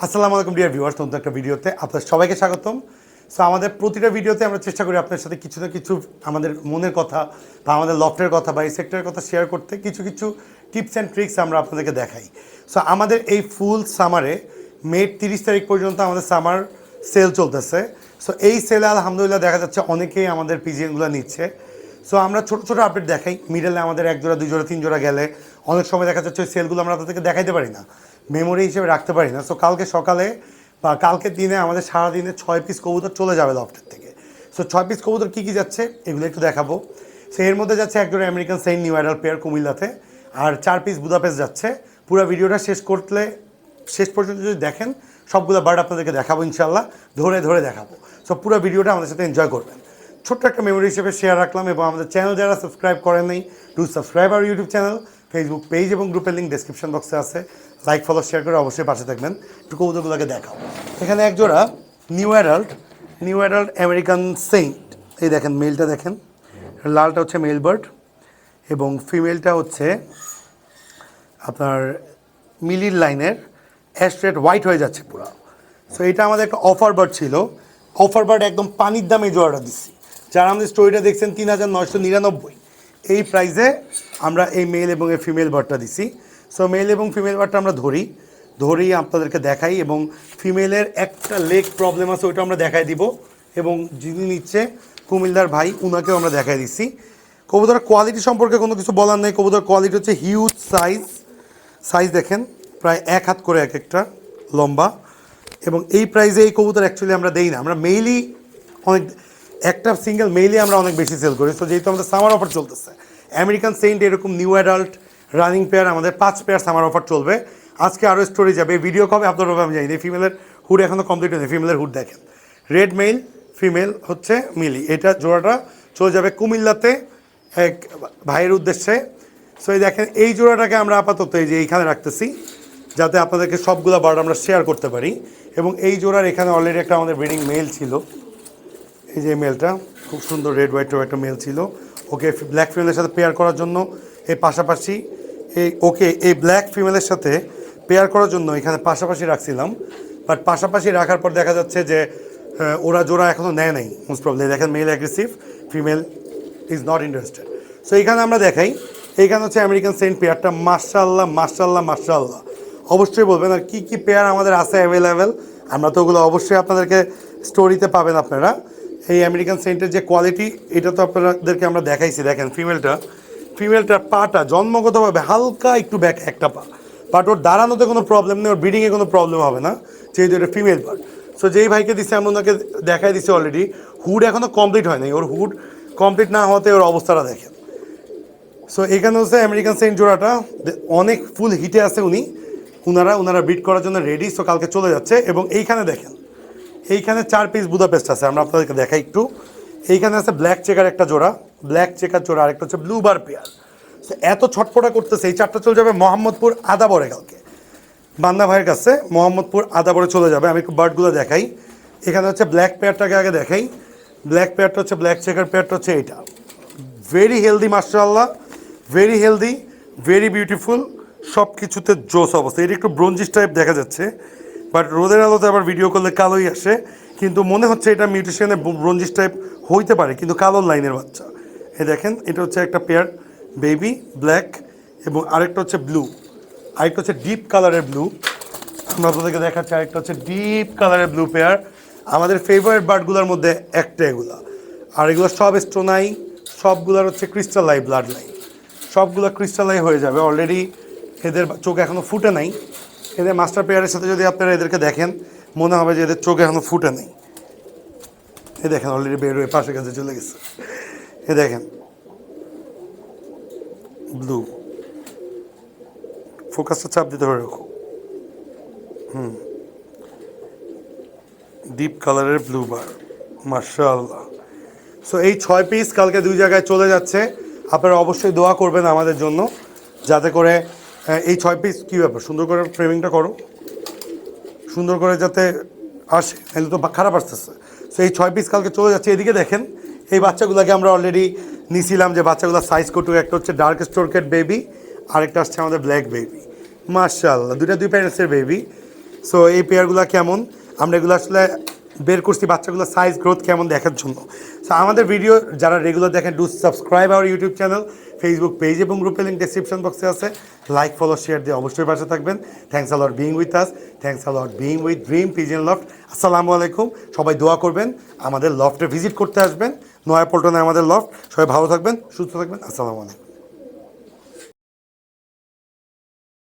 আসসালামু আলাইকুম dear viewers, নতুন একটা ভিডিওতে আপনাদের সবাইকে স্বাগতম। সো আমাদের প্রতিটা ভিডিওতে আমরা চেষ্টা করি আপনার সাথে কিছু না কিছু আমাদের মনের কথা বা আমাদের লফটের কথা বা এই সেক্টরের কথা শেয়ার করতে, কিছু কিছু টিপস অ্যান্ড ট্রিক্স আমরা আপনাদেরকে দেখাই। সো আমাদের এই ফুল সামারে মে 30 তারিখ পর্যন্ত আমাদের সামার সেল চলতেছে। সো এই সেলে আলহামদুলিল্লাহ দেখা যাচ্ছে অনেকেই আমাদের পিজিএনগুলো নিচ্ছে। সো আমরা ছোটো ছোটো আপডেট দেখাই, মিডলে আমাদের 1 জোড়া 2 জোড়া 3 জোড়া গেলে অনেক সময় দেখা যাচ্ছে ওই সেলগুলো আমরা আপনাদেরকে দেখাইতে পারি না, মেমোরি হিসেবে রাখতে পারি না। সো কালকে সকালে বা কালকের দিনে আমাদের সারাদিনে 6 পিস কবুতর চলে যাবে লফটের থেকে। সো 6 পিস কবুতর কী কী যাচ্ছে এগুলো একটু দেখাবো। সো এর মধ্যে যাচ্ছে 1 জোড়া আমেরিকান সেন্ট নিউ অ্যাডাল্ট পেয়ার কুমিল্লাতে, আর 4 পিস বুদাপেস্ট যাচ্ছে। পুরো ভিডিওটা শেষ পর্যন্ত যদি দেখেন সবগুলো বার্ড আপনাদেরকে দেখাবো ইনশাল্লাহ, ধরে ধরে দেখাবো। সো পুরো ভিডিওটা আমাদের সাথে এনজয় করবেন। ছোট্ট একটা মেমোরি হিসেবে শেয়ার রাখলাম। এবং আমাদের চ্যানেল যারা সাবস্ক্রাইব করেন নাই, to subscribe our YouTube channel. Facebook page এবং গ্রুপের লিঙ্ক ডেসক্রিপশন বক্সে আছে, লাইক ফলো শেয়ার করে অবশ্যই পাশে থাকবেন। একটু কবুতরগুলোকে দেখাও। এখানে এক জোড়া নিউ অ্যাডাল্ট আমেরিকান সেন্ট, এই দেখেন মেলটা দেখেন, লালটা হচ্ছে মেল বার্ড এবং ফিমেলটা হচ্ছে আপনার মিলির লাইনের অ্যাস্ট্রেট হোয়াইট হয়ে যাচ্ছে পুরো। সো এটা আমাদের একটা অফার বার্ড ছিল, অফার বার্ড একদম পানির দামে জোড়াটা দিচ্ছি। যারা আমাদের স্টোরিটা দেখছেন 3999 এই প্রাইসে আমরা এই মেল এবং এই ফিমেল বার্ডটা দিছি। সো মেল এবং ফিমেল বার্ডটা আমরা ধরেই আপনাদেরকে দেখাই, এবং ফিমেলের একটা লেগ প্রবলেম আছে ওইটা আমরা দেখাই দিব, এবং যিনি নিচ্ছে কুমিল্লার ভাই উনাকেও আমরা দেখাই দিচ্ছি। কবুতরের কোয়ালিটি সম্পর্কে কোনো কিছু বলার নেই। কবুতরের কোয়ালিটি হচ্ছে হিউজ সাইজ দেখেন, প্রায় 1 হাত করে এক একটা লম্বা। এবং এই প্রাইসে এই কবুতর অ্যাকচুয়ালি আমরা দেই না, আমরা মেইলি অনেক একটা সিঙ্গেল মেইলি আমরা অনেক বেশি সেল করি। তো যেহেতু আমাদের সামার অফার চলতেছে, আমেরিকান সেন্ট এরকম নিউ অ্যাডাল্ট রানিং পেয়ার আমাদের 5 পেয়ার সামার অফার চলবে। আজকে আরও স্টোরি যাবে, ভিডিও কবে আপনার আমি জানি না। ফিমেলের হুড এখনও কমপ্লিট হয়নি, ফিমেলের হুড দেখেন, রেড মেল, ফিমেল হচ্ছে মিলি। এটা জোড়াটা চলে যাবে কুমিল্লাতে এক ভাইয়ের উদ্দেশ্যে। সো এই দেখেন এই জোড়াটাকে আমরা আপাতত এই যে এইখানে রাখতেছি, যাতে আপনাদেরকে সবগুলো বার্ড আমরা শেয়ার করতে পারি। এবং এই জোড়ার এখানে অলরেডি একটা আমাদের ব্রিডিং মেল ছিল, এই যে মেলটা খুব সুন্দর রেড হোয়াইট একটা মেল ছিল। ওকে ব্ল্যাক ফিমেলের সাথে পেয়ার করার জন্য এই পাশাপাশি এই ব্ল্যাক ফিমেলের সাথে পেয়ার করার জন্য এখানে পাশাপাশি রাখছিলাম। বাট পাশাপাশি রাখার পর দেখা যাচ্ছে যে ওরা জোড়া এখনও নেয় নাই মোস্ট প্রবলি। দেখেন male aggressive, female is not interested. So এইখানে আমরা দেখাই, এইখানে হচ্ছে আমেরিকান সেন্ট পেয়ারটা। মাশাআল্লাহ অবশ্যই বলবেন আর কি কি পেয়ার আমাদের আছে অ্যাভেলেবেল, আমরা তো ওগুলো অবশ্যই আপনাদেরকে স্টোরিতে পাবেন আপনারা। এই আমেরিকান সেন্টের যে কোয়ালিটি এটা তো আপনাদেরকে আমরা দেখাইছি। দেখেন ফিমেলটার পাটা জন্মগতভাবে হালকা একটু ব্যাক একটা বাট ওর দাঁড়ানোতে কোনো প্রবলেম নেই, ওর ব্রিডিংয়ে কোনো প্রবলেম হবে না, যেহেতু এটা ফিমেল বার্ড। সো যেই ভাইকে দিচ্ছে আমরা ওনাকে দেখাই দিচ্ছি অলরেডি, হুড এখনও কমপ্লিট হয় নাই, ওর হুড কমপ্লিট না হতে ওর অবস্থাটা দেখেন। সো এখানে হচ্ছে আমেরিকান সেন্ট জোড়াটা অনেক ফুল হিটে আছে, ওনারা ব্রিড করার জন্য রেডি। সো কালকে চলে যাচ্ছে। এবং এইখানে দেখেন, এইখানে 4 পিস বুদাপেস্ট আছে, আমরা আপনাদেরকে দেখাই একটু। এইখানে আছে ব্ল্যাক চেকার একটা জোড়া, আরেকটা হচ্ছে ব্লু বার পেয়ার। সো এত ছটফটা করতেছে, এই 4টা চলে যাবে মোহাম্মদপুর আদাবরে কালকে বান্দা ভাইয়ের কাছে। মোহাম্মদপুর আদাবরে চলে যাবে। আমি একটু বার্ডগুলো দেখাই। এখানে হচ্ছে ব্ল্যাক পেয়ারটাকে আগে দেখাই। ব্ল্যাক পেয়ারটা হচ্ছে ব্ল্যাক চেকার পেয়ারটা হচ্ছে এইটা, ভেরি হেলদি মাশাআল্লাহ, ভেরি হেলদি, ভেরি বিউটিফুল, সব কিছুতে জোস অবস্থা। এটা একটু ব্রোঞ্জিস টাইপ দেখা যাচ্ছে, বাট রোদের আলোতে আবার ভিডিও করলে কালোই আসে, কিন্তু মনে হচ্ছে এটা মিউটেশনে ব্রোঞ্জিস টাইপ হইতে পারে, কিন্তু কালোর লাইনের বাচ্চা। এই দেখেন এটা হচ্ছে একটা পেয়ার বেবি ব্ল্যাক, এবং আরেকটা হচ্ছে ব্লু, আরেকটা হচ্ছে ডিপ কালারের ব্লু। আমরা আপনাদেরকে দেখাচ্ছি, আরেকটা হচ্ছে ডিপ কালারের ব্লু পেয়ার। আমাদের ফেভারিট বার্ডগুলোর মধ্যে একটা এগুলা। আর এগুলো সব স্টোনাই, সবগুলোর হচ্ছে ক্রিস্টালাই ব্লাড লাইন, সবগুলো ক্রিস্টালাই হয়ে যাবে অলরেডি। এদের চোখ এখনও ফুটে নাই। এদের মাস্টার পেয়ারের সাথে যদি আপনারা এদেরকে দেখেন মনে হবে যে এদের চোখ এখনও ফুটে নেই। এ দেখেন অলরেডি বের হয়ে পাশের কাছে চলে গেছে। এ দেখেন ব্লু, ফোকাসটা চাপ দিতে হবে রাখো। ডিপ কালারের ব্লু বার, মাশাআল্লাহ। সো এই 6 পিস কালকে 2 জায়গায় চলে যাচ্ছে। আপনারা অবশ্যই দোয়া করবেন আমাদের জন্য, যাতে করে এই 6 পিস কী ব্যাপার, সুন্দর করে ফ্রেমিংটা করো, সুন্দর করে যাতে আসে, তাহলে তো খারাপ আসতেছে। সো এই 6 পিস কালকে চলে যাচ্ছে। এদিকে দেখেন এই বাচ্চাগুলোকে আমরা অলরেডি নিছিলাম, যে বাচ্চাগুলো সাইজ কটু, একটা হচ্ছে ডার্ক স্টোরকেট বেবি, আরেকটা আসছে আমাদের ব্ল্যাক বেবি। মাশাআল্লাহ, দুই প্যারেন্টসের বেবি। সো এই পেয়ারগুলো কেমন, আমরা এগুলো আসলে বের করছি বাচ্চাগুলোর সাইজ গ্রোথ কেমন দেখার জন্য। সো আমাদের ভিডিও যারা রেগুলার দেখেন, do subscribe our YouTube channel, Facebook page এবং গ্রুপের লিঙ্ক ডেসক্রিপশন বক্সে আছে। লাইক, ফলো, শেয়ার দিয়ে অবশ্যই পাশে থাকবেন। Thanks a lot being with us, thanks a lot being with dream pigeon loft. আসসালামু আলাইকুম, সবাই দোয়া করবেন, আমাদের লফটে ভিজিট করতে আসবেন, নয়াপল্টনে আমাদের লফট। সবাই ভালো থাকবেন, সুস্থ থাকবেন, আসসালামু আলাইকুম।